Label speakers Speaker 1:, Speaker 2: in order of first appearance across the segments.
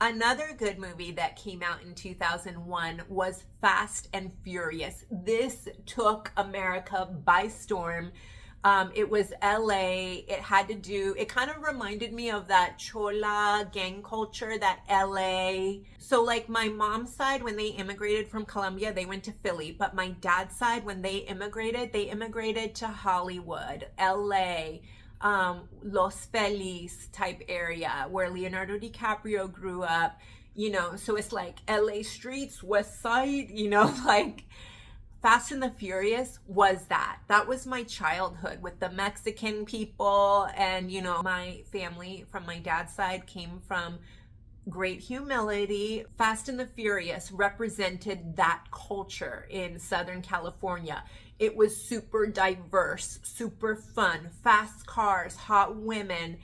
Speaker 1: Another good movie that came out in 2001 was Fast and Furious. This took America by storm. It was LA. It kind of reminded me of that Chola gang culture, that LA. So, like, my mom's side, when they immigrated from Colombia, they went to Philly. But my dad's side, when they immigrated to Hollywood, LA, Los Feliz type area where Leonardo DiCaprio grew up, so it's like LA streets, West Side, like Fast and the Furious was that. That was my childhood with the Mexican people. And, my family from my dad's side came from great humility. Fast and the Furious represented that culture in Southern California. It was super diverse, super fun, fast cars, hot women,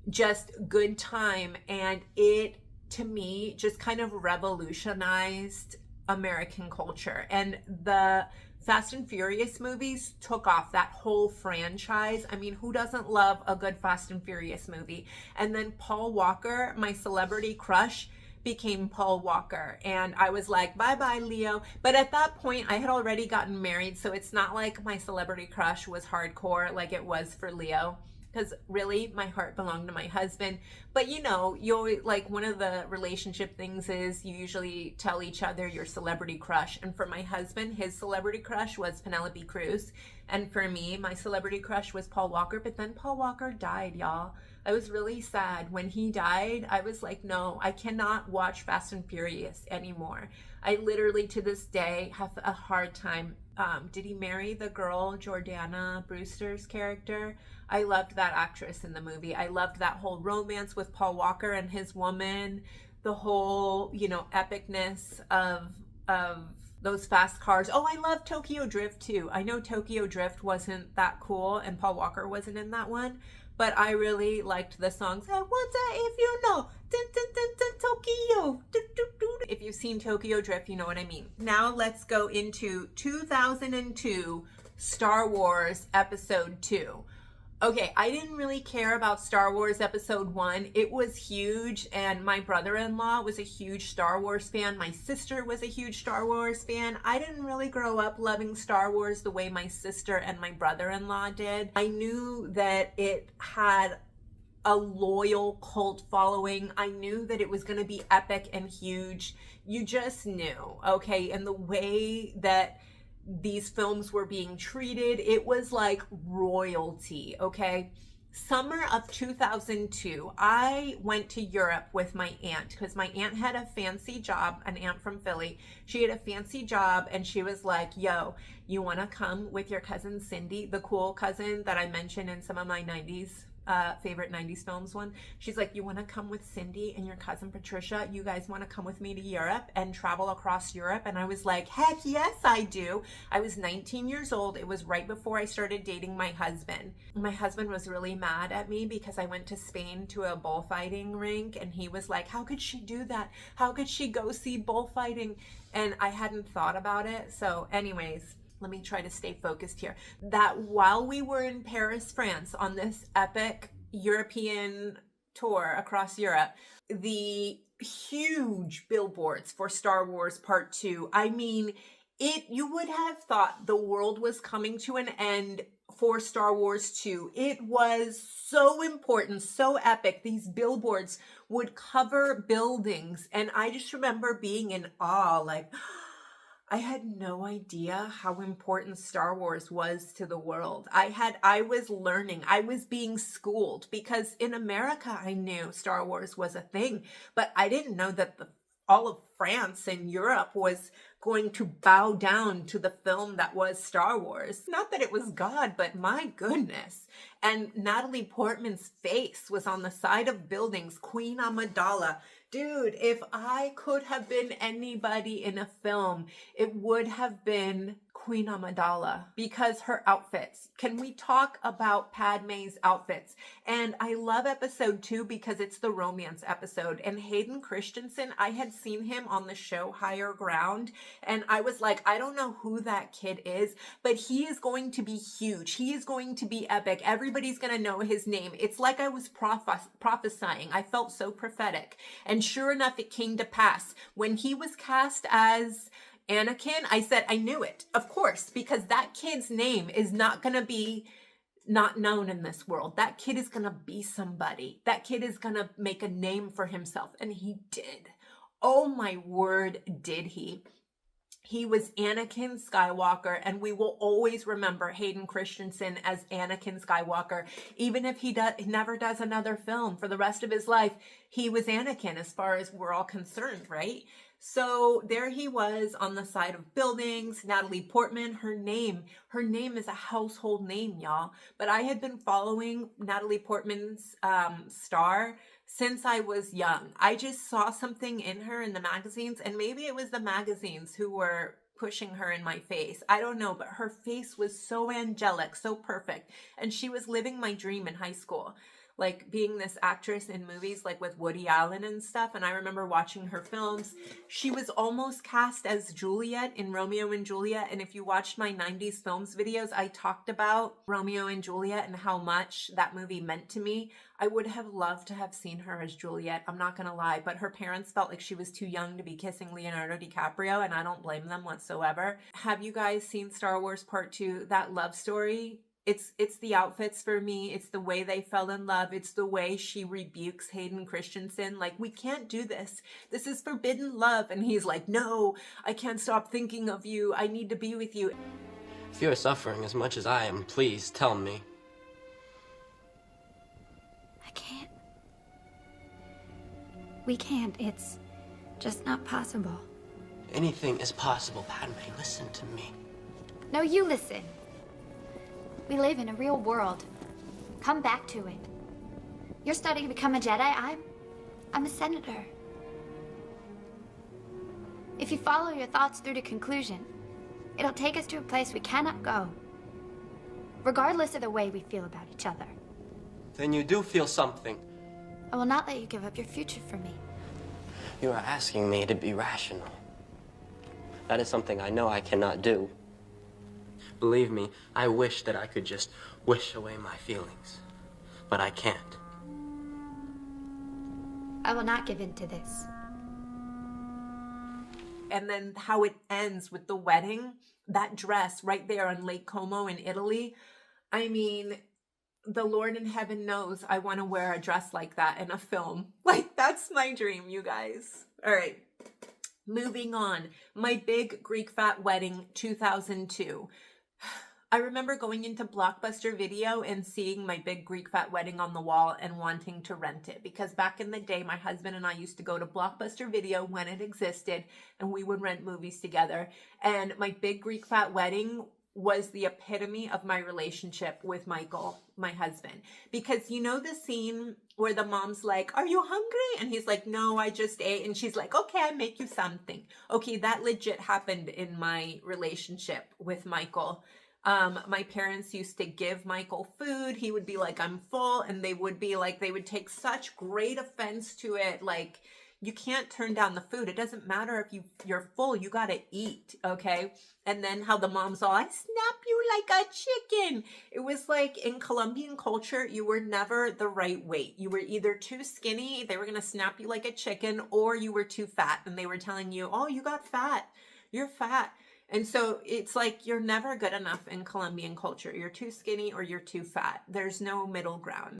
Speaker 1: just good time. And it, to me, just kind of revolutionized American culture. And the Fast and Furious movies took off that whole franchise. I mean, who doesn't love a good Fast and Furious movie? And then Paul Walker, my celebrity crush, became Paul Walker. And I was like, bye bye, Leo. But at that point, I had already gotten married. So it's not like my celebrity crush was hardcore like it was for Leo, because really my heart belonged to my husband. But you like, one of the relationship things is you usually tell each other your celebrity crush. And for my husband, his celebrity crush was Penelope Cruz, and for me, my celebrity crush was Paul Walker. But then Paul Walker died, y'all. I was really sad when he died. I was like, no, I cannot watch Fast and Furious anymore. I literally, to this day, have a hard time. Did he marry the girl, Jordana Brewster's character? I loved that actress in the movie. I loved that whole romance with Paul Walker and his woman, the whole, epicness of those fast cars. Oh, I love Tokyo Drift too. I know Tokyo Drift wasn't that cool and Paul Walker wasn't in that one, but I really liked the songs. I wonder if you know, dun, dun, dun, dun, Tokyo. Dun, dun, dun. If you've seen Tokyo Drift, you know what I mean. Now let's go into 2002 Star Wars Episode 2. Okay, I didn't really care about Star Wars Episode 1. It was huge, and my brother-in-law was a huge Star Wars fan. My sister was a huge Star Wars fan. I didn't really grow up loving Star Wars the way my sister and my brother-in-law did. I knew that it had a loyal cult following. I knew that it was going to be epic and huge. You just knew, okay? And the way that these films were being treated, it was like royalty, okay? Summer of 2002, I went to Europe with my aunt because my aunt had a fancy job, an aunt from Philly. She had a fancy job and she was like, yo, you want to come with your cousin Cindy, the cool cousin that I mentioned in some of my 90s favorite 90s films one. She's like, you want to come with Cindy and your cousin Patricia? You guys want to come with me to Europe and travel across Europe? And I was like, heck yes, I do. I was 19 years old. It was right before I started dating my husband. My husband was really mad at me because I went to Spain to a bullfighting rink, and he was like, how could she do that? How could she go see bullfighting? And I hadn't thought about it. So anyways, let me try to stay focused here. That while we were in Paris, France, on this epic European tour across Europe, the huge billboards for Star Wars Part 2, I mean, you would have thought the world was coming to an end for Star Wars 2. It was so important, so epic. These billboards would cover buildings, and I just remember being in awe, like, I had no idea how important Star Wars was to the world. I was learning, I was being schooled, because in America I knew Star Wars was a thing, but I didn't know that all of France and Europe was going to bow down to the film that was Star Wars. Not that it was God, but my goodness. And Natalie Portman's face was on the side of buildings, Queen Amidala. Dude, if I could have been anybody in a film, it would have been Queen Amidala because her outfits. Can we talk about Padme's outfits? And I love episode 2 because it's the romance episode. And Hayden Christensen, I had seen him on the show Higher Ground, and I was like, I don't know who that kid is, but he is going to be huge. He is going to be epic. Everybody's going to know his name. It's like I was prophesying. I felt so prophetic. And sure enough, it came to pass. When he was cast as Anakin, I said, I knew it, of course, because that kid's name is not going to be not known in this world. That kid is going to be somebody. That kid is going to make a name for himself. And he did. Oh my word, did he? He was Anakin Skywalker, and we will always remember Hayden Christensen as Anakin Skywalker. Even if he never does another film for the rest of his life, he was Anakin as far as we're all concerned, right? So there he was on the side of buildings. Natalie Portman, her name is a household name, y'all. But I had been following Natalie Portman's star since I was young. I just saw something in her in the magazines, and maybe it was the magazines who were pushing her in my face. I don't know, but her face was so angelic, so perfect. And she was living my dream in high school, like being this actress in movies like with Woody Allen and stuff. And I remember watching her films. She was almost cast as Juliet in Romeo and Juliet. And if you watched my 90s films videos, I talked about Romeo and Juliet and how much that movie meant to me. I would have loved to have seen her as Juliet. I'm not going to lie, but her parents felt like she was too young to be kissing Leonardo DiCaprio, and I don't blame them whatsoever. Have you guys seen Star Wars Part 2, that love story? It's the outfits for me. It's the way they fell in love. It's the way she rebukes Hayden Christensen. Like, we can't do this. This is forbidden love. And he's like, no, I can't stop thinking of you. I need to be with you.
Speaker 2: If you are suffering as much as I am, please tell me.
Speaker 3: I can't. We can't. It's just not possible.
Speaker 2: Anything is possible, Padme. Listen to me.
Speaker 3: No, you listen. We live in a real world. Come back to it. You're studying to become a Jedi. I'm a senator. If you follow your thoughts through to conclusion, it'll take us to a place we cannot go, regardless of the way we feel about each other.
Speaker 2: Then you do feel something.
Speaker 3: I will not let you give up your future for me.
Speaker 2: You are asking me to be rational. That is something I know I cannot do. Believe me, I wish that I could just wish away my feelings. But I can't.
Speaker 3: I will not give in to this.
Speaker 1: And then how it ends with the wedding, that dress right there on Lake Como in Italy. I mean, the Lord in heaven knows I want to wear a dress like that in a film. Like, that's my dream, you guys. All right. Moving on. My big Greek fat wedding, 2002. I remember going into Blockbuster Video and seeing my big Greek fat wedding on the wall and wanting to rent it, because back in the day, my husband and I used to go to Blockbuster Video when it existed, and we would rent movies together. And my big Greek fat wedding was the epitome of my relationship with Michael, my husband. Because you know the scene where the mom's like, are you hungry? And he's like, no, I just ate. And she's like, okay, I make you something. Okay, that legit happened in my relationship with Michael. My parents used to give Michael food. He would be like, I'm full. And they would be like, they would take such great offense to it. Like, you can't turn down the food. It doesn't matter if you're full, you got to eat. Okay. And then how the mom's all, I snap you like a chicken. It was like in Colombian culture, you were never the right weight. You were either too skinny, they were going to snap you like a chicken, or you were too fat. And they were telling you, oh, you got fat. You're fat. And so it's like you're never good enough in Colombian culture. You're too skinny or you're too fat. There's no middle ground.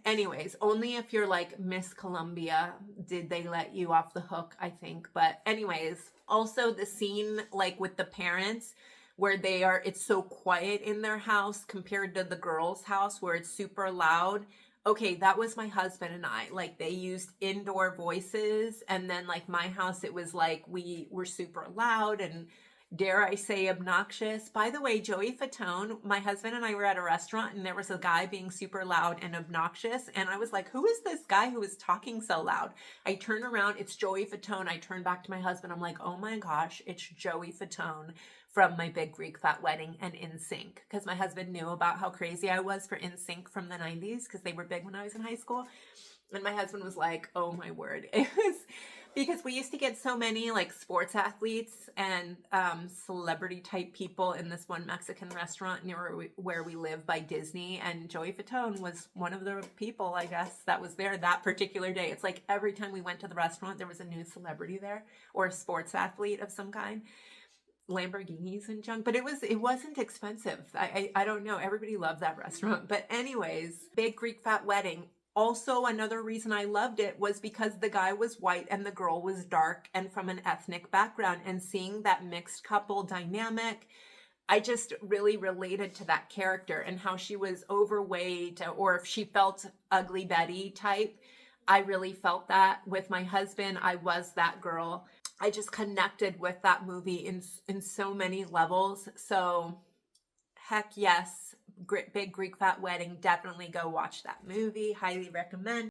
Speaker 1: Anyways, only if you're like Miss Colombia did they let you off the hook, I think. But anyways, also the scene like with the parents where it's so quiet in their house compared to the girls' house where it's super loud. Okay, that was my husband and I. Like, they used indoor voices, and then like my house, it was like we were super loud, and dare I say, obnoxious. By the way, Joey Fatone, my husband and I were at a restaurant and there was a guy being super loud and obnoxious. And I was like, who is this guy who is talking so loud? I turn around, it's Joey Fatone. I turn back to my husband. I'm like, oh my gosh, it's Joey Fatone from My Big Greek Fat Wedding and NSYNC. Because my husband knew about how crazy I was for NSYNC from the 90s because they were big when I was in high school. And my husband was like, oh my word. It was because we used to get so many like sports athletes and celebrity type people in this one Mexican restaurant near where we live by Disney. And Joey Fatone was one of the people, I guess, that was there that particular day. It's like every time we went to the restaurant, there was a new celebrity there or a sports athlete of some kind. Lamborghinis and junk, but it wasn't expensive. I don't know. Everybody loved that restaurant. But anyways, Big Greek Fat Wedding. Also, another reason I loved it was because the guy was white and the girl was dark and from an ethnic background, and seeing that mixed couple dynamic, I just really related to that character and how she was overweight, or if she felt ugly Betty type. I really felt that with my husband. I was that girl. I just connected with that movie in so many levels. So heck yes, Big Greek Fat Wedding. Definitely go watch that movie. Highly recommend.